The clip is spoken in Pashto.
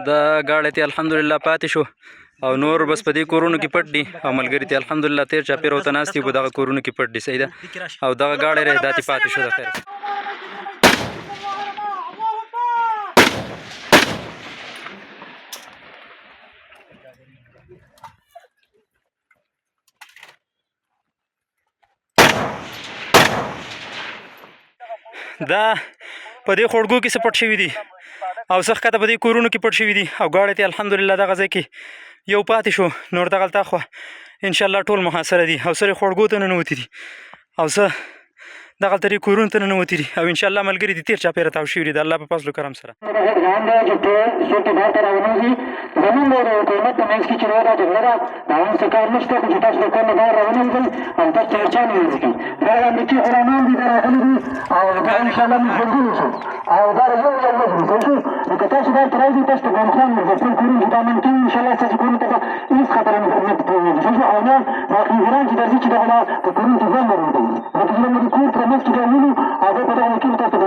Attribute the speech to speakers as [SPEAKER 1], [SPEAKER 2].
[SPEAKER 1] دا گاډی ته الحمدلله پاتې شو او نور بس په دې کورونو کې پټ دي او ملګري ته الحمدلله تیر چاپېره ورته ناست دي په دغه کورونو کې پټ دي. صحیح ده. او دغه گاډی رې داتې پاتې شو د خیر. دا په دې خوړګو کې څه پټ شوي دي او څه ښکته په دې کورونو کې پټ شوي دي او ګاډی ته الحمدلله دغه ځای کې یو پاتې شو. نور دغلته خوا انشاءالله ټول محاصره دي او سره خوړګو ته ننوتي دي او څه دغلته دې کورونو ته ننوتي دي او انشاءالله ملګري دي تیر چاپېره تاو شوي دي د الله په فضل و کرم سره.
[SPEAKER 2] زمونږ د حکومت په منځ کې چې دا جګړه ده د هغې څه کار نشته خو چې تاسو د کور نه بهر راونوځئ او تاسو چرچانې ولیکئ. دا امریکي غلامان دي دا راغلي دي او دا انشاءالله موږ ژوندي شو او دا یو ځل وځو پوه شو. نو که تاسو دلته راځئ تاسو ته ګرمخان مزدفن کورونه چې دا ممکن انشاءالله ستاسو کورونو ته به هېڅ خطر نه پرېږدي پوه شو. او نه دا خنزیران چې درځي چې دغه په کورونو کې ژوند ورته کوي لکه چې موږ د کور په منځ کې دا وینو او دا په دغه کې تاسو